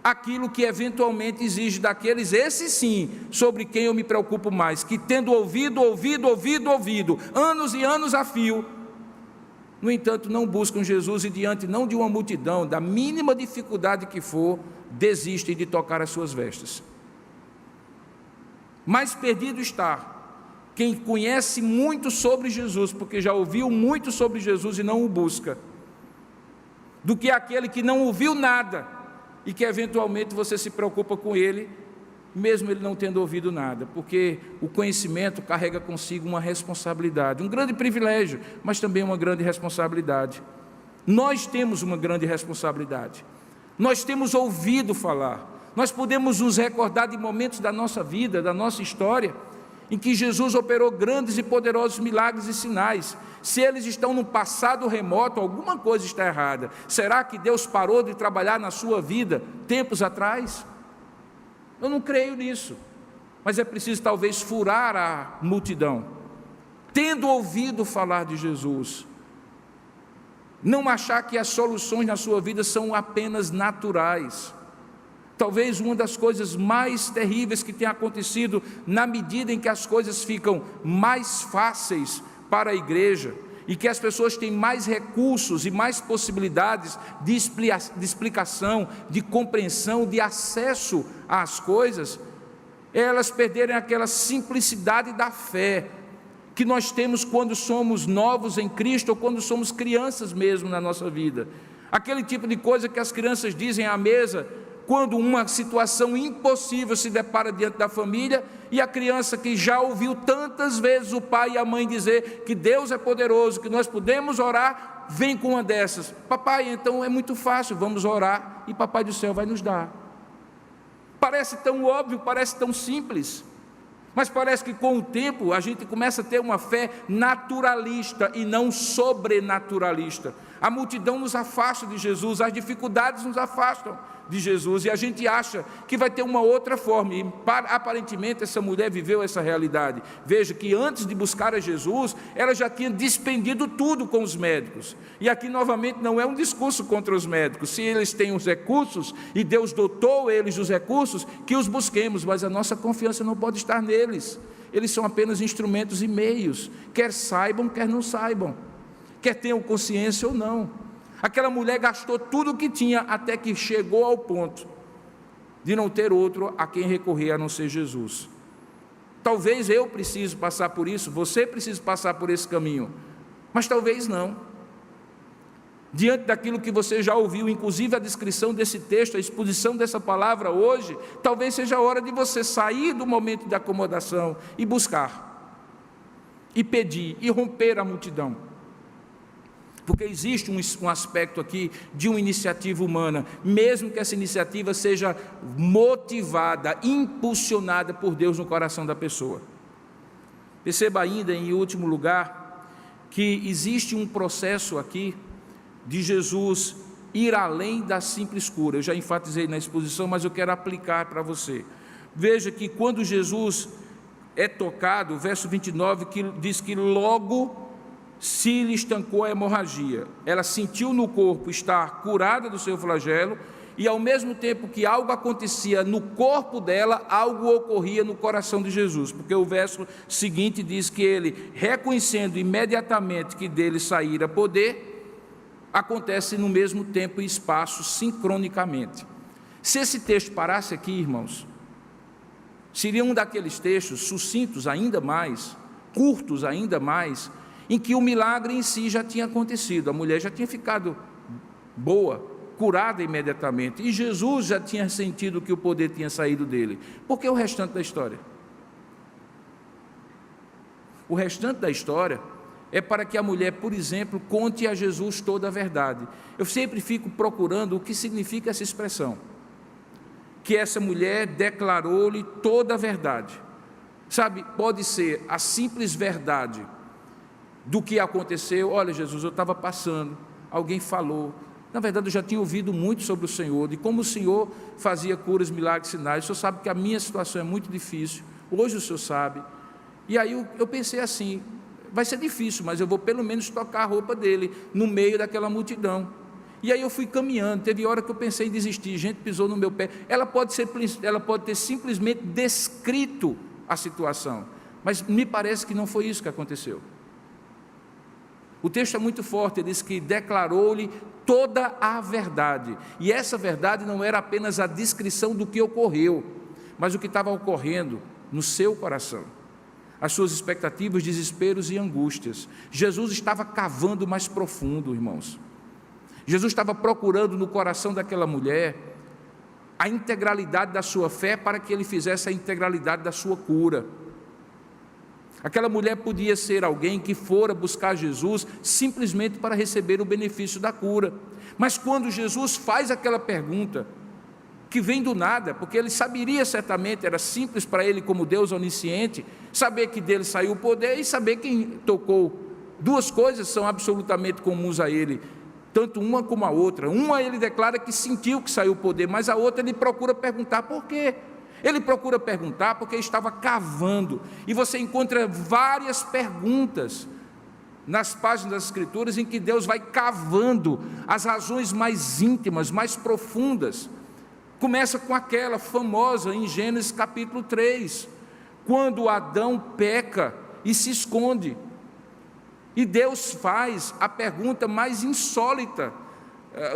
aquilo que eventualmente exige daqueles, esse sim, sobre quem eu me preocupo mais, que tendo ouvido, anos e anos a fio, no entanto não buscam Jesus e diante não de uma multidão, da mínima dificuldade que for, desistem de tocar as suas vestes. Mais perdido está quem conhece muito sobre Jesus, porque já ouviu muito sobre Jesus e não o busca, do que aquele que não ouviu nada, e que eventualmente você se preocupa com ele, mesmo ele não tendo ouvido nada, porque o conhecimento carrega consigo uma responsabilidade, um grande privilégio, mas também uma grande responsabilidade. Nós temos uma grande responsabilidade, nós temos ouvido falar, nós podemos nos recordar de momentos da nossa vida, da nossa história, em que Jesus operou grandes e poderosos milagres e sinais. Se eles estão no passado remoto, alguma coisa está errada. Será que Deus parou de trabalhar na sua vida tempos atrás? Eu não creio nisso, mas é preciso talvez furar a multidão, tendo ouvido falar de Jesus, não achar que as soluções na sua vida são apenas naturais. Talvez uma das coisas mais terríveis que tenha acontecido, na medida em que as coisas ficam mais fáceis para a igreja, e que as pessoas têm mais recursos e mais possibilidades de explicação, de compreensão, de acesso às coisas, é elas perderem aquela simplicidade da fé que nós temos quando somos novos em Cristo, ou quando somos crianças mesmo na nossa vida. Aquele tipo de coisa que as crianças dizem à mesa, quando uma situação impossível se depara diante da família, e a criança que já ouviu tantas vezes o pai e a mãe dizer que Deus é poderoso, que nós podemos orar, vem com uma dessas: papai, então é muito fácil, vamos orar e papai do céu vai nos dar. Parece tão óbvio, parece tão simples, mas parece que com o tempo a gente começa a ter uma fé naturalista e não sobrenaturalista. A multidão nos afasta de Jesus, as dificuldades nos afastam de Jesus, e a gente acha que vai ter uma outra forma, e aparentemente essa mulher viveu essa realidade. Veja que antes de buscar a Jesus, ela já tinha despendido tudo com os médicos, e aqui novamente não é um discurso contra os médicos. Se eles têm os recursos, e Deus dotou eles os recursos, que os busquemos, mas a nossa confiança não pode estar neles. Eles são apenas instrumentos e meios, quer saibam, quer não saibam, quer tenham consciência ou não. Aquela mulher gastou tudo o que tinha, até que chegou ao ponto de não ter outro a quem recorrer a não ser Jesus. Talvez eu precise passar por isso, você precisa passar por esse caminho, mas talvez não. Diante daquilo que você já ouviu, inclusive a descrição desse texto, a exposição dessa palavra hoje, talvez seja a hora de você sair do momento de acomodação e buscar, e pedir, e romper a multidão. Porque existe um aspecto aqui de uma iniciativa humana, mesmo que essa iniciativa seja motivada, impulsionada por Deus no coração da pessoa. Perceba ainda, em último lugar, que existe um processo aqui de Jesus ir além da simples cura. Eu já enfatizei na exposição, mas eu quero aplicar para você. Veja que quando Jesus é tocado, o verso 29 que diz que logo se lhe estancou a hemorragia. Ela sentiu no corpo estar curada do seu flagelo, e ao mesmo tempo que algo acontecia no corpo dela, algo ocorria no coração de Jesus, porque o verso seguinte diz que ele, reconhecendo imediatamente que dele saíra poder, acontece no mesmo tempo e espaço, sincronicamente. Se esse texto parasse aqui, irmãos, seria um daqueles textos sucintos ainda mais, curtos ainda mais, em que o milagre em si já tinha acontecido, a mulher já tinha ficado boa, curada imediatamente, e Jesus já tinha sentido que o poder tinha saído dele. Por que o restante da história? O restante da história é para que a mulher, por exemplo, conte a Jesus toda a verdade. Eu sempre fico procurando o que significa essa expressão, que essa mulher declarou-lhe toda a verdade. Sabe, pode ser a simples verdade do que aconteceu. Olha, Jesus, eu estava passando, alguém falou. Na verdade, eu já tinha ouvido muito sobre o Senhor, de como o Senhor fazia curas, milagres, sinais. O Senhor sabe que a minha situação é muito difícil, hoje o Senhor sabe. E aí eu pensei assim, vai ser difícil, mas eu vou pelo menos tocar a roupa dele, no meio daquela multidão. E aí eu fui caminhando, teve hora que eu pensei em desistir, gente pisou no meu pé. Ela pode ter simplesmente descrito a situação, mas me parece que não foi isso que aconteceu. O texto é muito forte, ele diz que declarou-lhe toda a verdade, e essa verdade não era apenas a descrição do que ocorreu, mas o que estava ocorrendo no seu coração, as suas expectativas, desesperos e angústias. Jesus estava cavando mais profundo, irmãos. Jesus estava procurando no coração daquela mulher a integralidade da sua fé para que ele fizesse a integralidade da sua cura. Aquela mulher podia ser alguém que fora buscar Jesus simplesmente para receber o benefício da cura. Mas quando Jesus faz aquela pergunta, que vem do nada, porque ele saberia certamente, era simples para ele como Deus onisciente, saber que dele saiu o poder e saber quem tocou. Duas coisas são absolutamente comuns a ele, tanto uma como a outra. Uma ele declara que sentiu que saiu o poder, mas a outra ele procura perguntar por quê. Ele procura perguntar porque estava cavando, e você encontra várias perguntas nas páginas das Escrituras em que Deus vai cavando as razões mais íntimas, mais profundas. Começa com aquela famosa em Gênesis capítulo 3, quando Adão peca e se esconde, e Deus faz a pergunta mais insólita,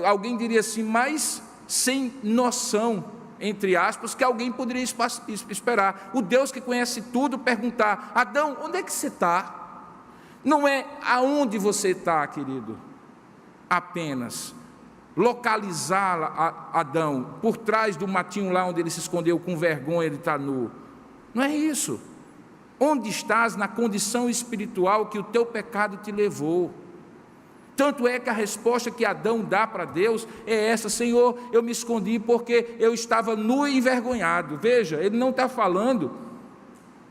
alguém diria assim, mais sem noção, entre aspas, que alguém poderia esperar. O Deus que conhece tudo perguntar: Adão, onde é que você está? Não é aonde você está, querido, apenas localizar Adão por trás do matinho lá onde ele se escondeu com vergonha, ele está nu. Não é isso. Onde estás na condição espiritual que o teu pecado te levou? Tanto é que a resposta que Adão dá para Deus é essa: Senhor, eu me escondi porque eu estava nu e envergonhado. Veja, ele não está falando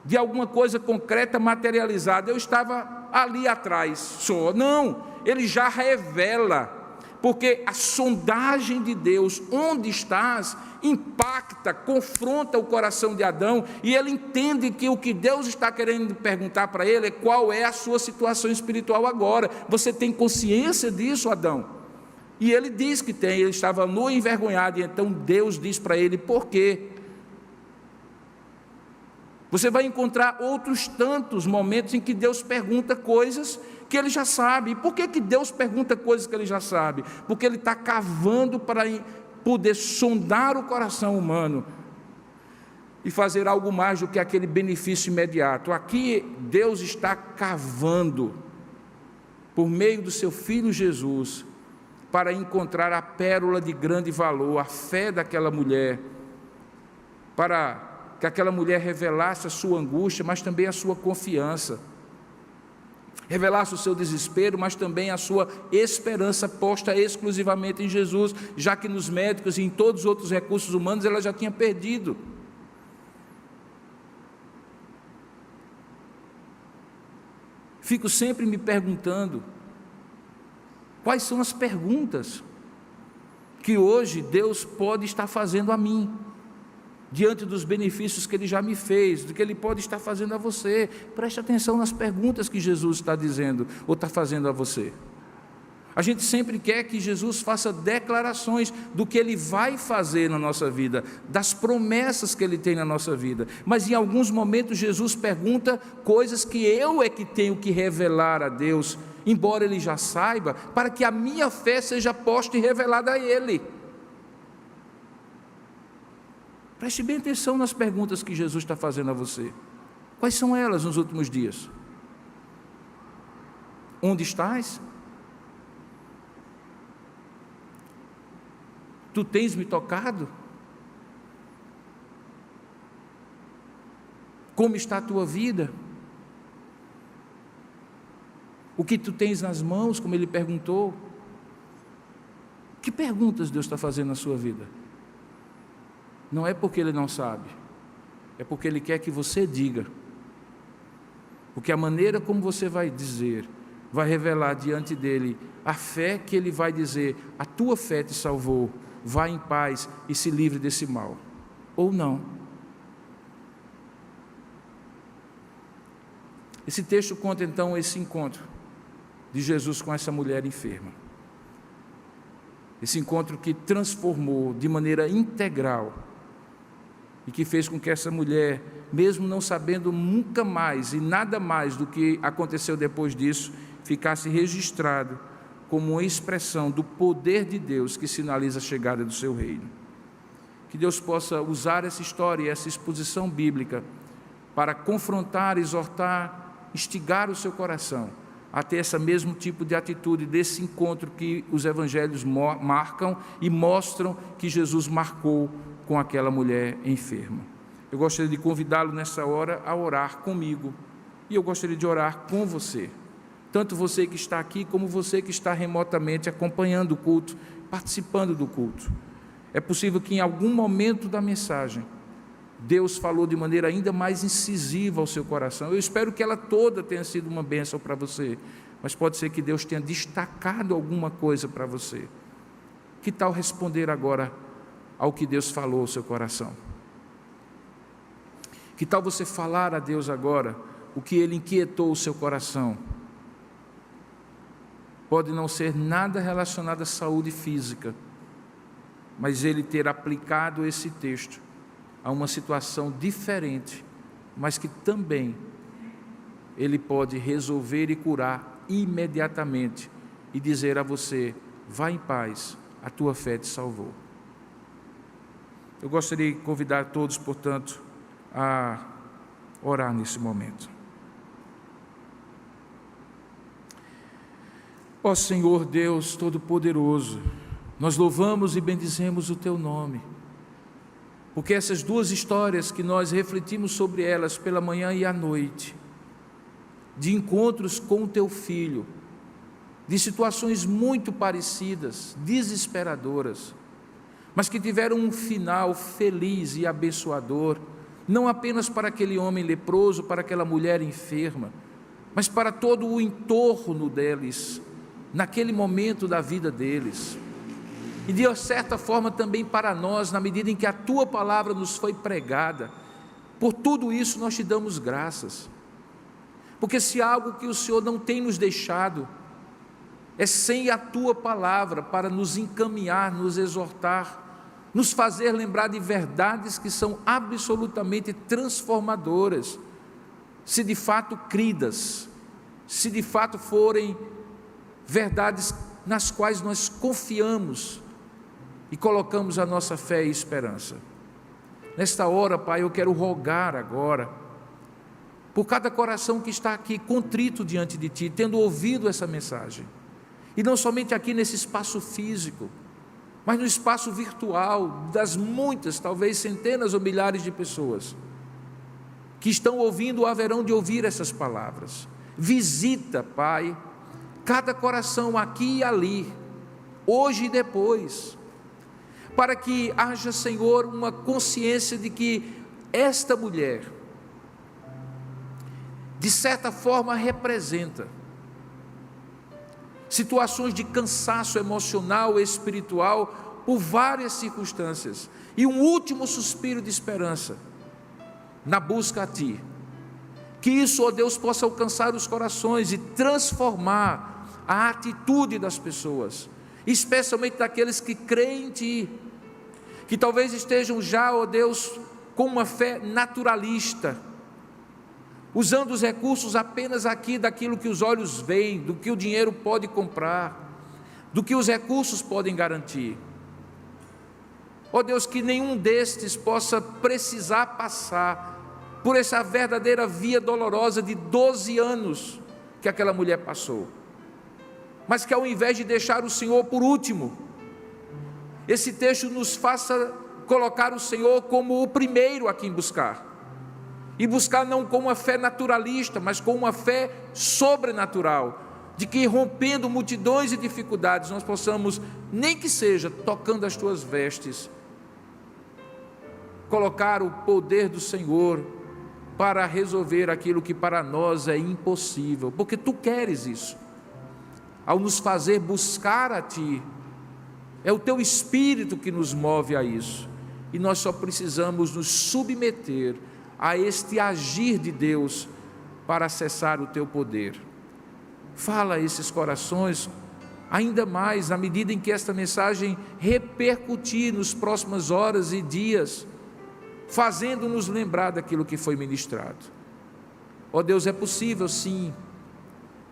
de alguma coisa concreta, materializada. Eu estava ali atrás só. Não, ele já revela, porque a sondagem de Deus, onde estás, impacta, confronta o coração de Adão, e ele entende que o que Deus está querendo perguntar para ele é qual é a sua situação espiritual agora. Você tem consciência disso, Adão? E ele diz que tem, ele estava nu e envergonhado, e então Deus diz para ele por quê. Você vai encontrar outros tantos momentos em que Deus pergunta coisas que ele já sabe. E por que Deus pergunta coisas que ele já sabe? Porque ele está cavando para poder sondar o coração humano e fazer algo mais do que aquele benefício imediato. Aqui Deus está cavando por meio do seu Filho Jesus para encontrar a pérola de grande valor, a fé daquela mulher, para que aquela mulher revelasse a sua angústia, mas também a sua confiança, revelasse o seu desespero, mas também a sua esperança posta exclusivamente em Jesus, já que nos médicos e em todos os outros recursos humanos ela já tinha perdido. Fico sempre me perguntando, quais são as perguntas que hoje Deus pode estar fazendo a mim, diante dos benefícios que Ele já me fez, do que Ele pode estar fazendo a você. Preste atenção nas perguntas que Jesus está dizendo, ou está fazendo a você. A gente sempre quer que Jesus faça declarações do que Ele vai fazer na nossa vida, das promessas que Ele tem na nossa vida, mas em alguns momentos Jesus pergunta coisas que eu é que tenho que revelar a Deus, embora Ele já saiba, para que a minha fé seja posta e revelada a Ele. Preste bem atenção nas perguntas que Jesus está fazendo a você. Quais são elas nos últimos dias? Onde estás? Tu tens me tocado? Como está a tua vida? O que tu tens nas mãos, como ele perguntou? Que perguntas Deus está fazendo na sua vida? Não é porque Ele não sabe, é porque Ele quer que você diga. Porque a maneira como você vai dizer, vai revelar diante dEle a fé que Ele vai dizer: a tua fé te salvou, vá em paz e se livre desse mal. Ou não. Esse texto conta então esse encontro de Jesus com essa mulher enferma. Esse encontro que transformou de maneira integral e que fez com que essa mulher, mesmo não sabendo nunca mais e nada mais do que aconteceu depois disso, ficasse registrado como uma expressão do poder de Deus que sinaliza a chegada do seu reino. Que Deus possa usar essa história e essa exposição bíblica para confrontar, exortar, instigar o seu coração a ter esse mesmo tipo de atitude, desse encontro que os evangelhos marcam e mostram que Jesus marcou com aquela mulher enferma. Eu gostaria de convidá-lo nessa hora a orar comigo, e eu gostaria de orar com você, tanto você que está aqui, como você que está remotamente acompanhando o culto, participando do culto. É possível que em algum momento da mensagem, Deus falou de maneira ainda mais incisiva ao seu coração. Eu espero que ela toda tenha sido uma bênção para você, mas pode ser que Deus tenha destacado alguma coisa para você. Que tal responder agora ao que Deus falou ao seu coração? Que tal você falar a Deus agora o que Ele inquietou o seu coração? Pode não ser nada relacionado à saúde física, mas Ele ter aplicado esse texto a uma situação diferente, mas que também Ele pode resolver e curar imediatamente e dizer a você: vá em paz, a tua fé te salvou. Eu gostaria de convidar todos, portanto, a orar nesse momento. Ó Senhor Deus Todo-Poderoso, nós louvamos e bendizemos o Teu nome, porque essas duas histórias que nós refletimos sobre elas pela manhã e à noite, de encontros com o Teu Filho, de situações muito parecidas, desesperadoras, mas que tiveram um final feliz e abençoador, não apenas para aquele homem leproso, para aquela mulher enferma, mas para todo o entorno deles, naquele momento da vida deles. E de certa forma também para nós, na medida em que a Tua palavra nos foi pregada. Por tudo isso nós Te damos graças, porque se há algo que o Senhor não tem nos deixado, é sem a Tua palavra para nos encaminhar, nos exortar, nos fazer lembrar de verdades que são absolutamente transformadoras, se de fato cridas, se de fato forem verdades nas quais nós confiamos e colocamos a nossa fé e esperança. Nesta hora, Pai, eu quero rogar agora por cada coração que está aqui contrito diante de Ti, tendo ouvido essa mensagem, e não somente aqui nesse espaço físico, mas no espaço virtual das muitas, talvez centenas ou milhares de pessoas que estão ouvindo ou haverão de ouvir essas palavras. Visita, Pai, cada coração aqui e ali, hoje e depois, para que haja, Senhor, uma consciência de que esta mulher, de certa forma, representa situações de cansaço emocional e espiritual por várias circunstâncias, e um último suspiro de esperança na busca a Ti. Que isso, ó Deus, possa alcançar os corações e transformar a atitude das pessoas, especialmente daqueles que creem em Ti, que talvez estejam já, ó Deus, com uma fé naturalista, usando os recursos apenas aqui daquilo que os olhos veem, do que o dinheiro pode comprar, do que os recursos podem garantir. Ó Deus, que nenhum destes possa precisar passar por essa verdadeira via dolorosa de 12 anos que aquela mulher passou, mas que ao invés de deixar o Senhor por último, esse texto nos faça colocar o Senhor como o primeiro a quem buscar, e buscar não com uma fé naturalista, mas com uma fé sobrenatural, de que rompendo multidões e dificuldades, nós possamos, nem que seja tocando as tuas vestes, colocar o poder do Senhor para resolver aquilo que para nós é impossível, porque tu queres isso, ao nos fazer buscar a ti. É o teu Espírito que nos move a isso, e nós só precisamos nos submeter a este agir de Deus para acessar o teu poder. Fala a esses corações ainda mais na medida em que esta mensagem repercutir nos próximas horas e dias, fazendo-nos lembrar daquilo que foi ministrado. Ó Deus, é possível sim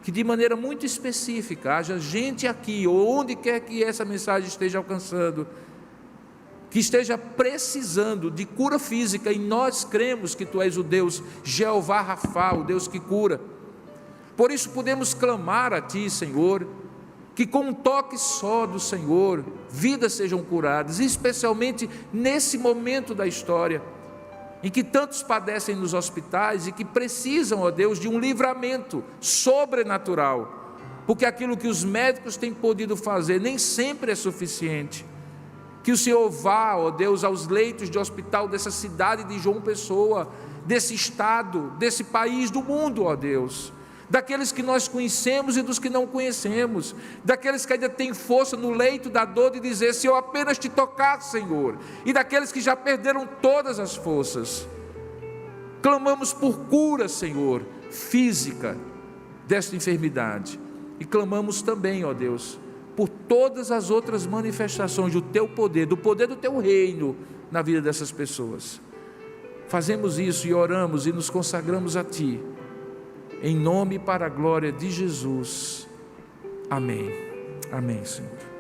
que de maneira muito específica haja gente aqui, ou onde quer que essa mensagem esteja alcançando, que esteja precisando de cura física, e nós cremos que Tu és o Deus Jeová Rafá, o Deus que cura. Por isso podemos clamar a Ti, Senhor, que com um toque só do Senhor, vidas sejam curadas, especialmente nesse momento da história, em que tantos padecem nos hospitais e que precisam, ó Deus, de um livramento sobrenatural, porque aquilo que os médicos têm podido fazer nem sempre é suficiente. Que o Senhor vá, ó Deus, aos leitos de hospital dessa cidade de João Pessoa, desse estado, desse país, do mundo, ó Deus, daqueles que nós conhecemos e dos que não conhecemos, daqueles que ainda têm força no leito da dor de dizer, se eu apenas te tocar, Senhor, e daqueles que já perderam todas as forças. Clamamos por cura, Senhor, física desta enfermidade, e clamamos também, ó Deus, por todas as outras manifestações do teu poder, do poder do teu reino na vida dessas pessoas. Fazemos isso e oramos e nos consagramos a Ti, em nome e para a glória de Jesus. Amém. Amém, Senhor.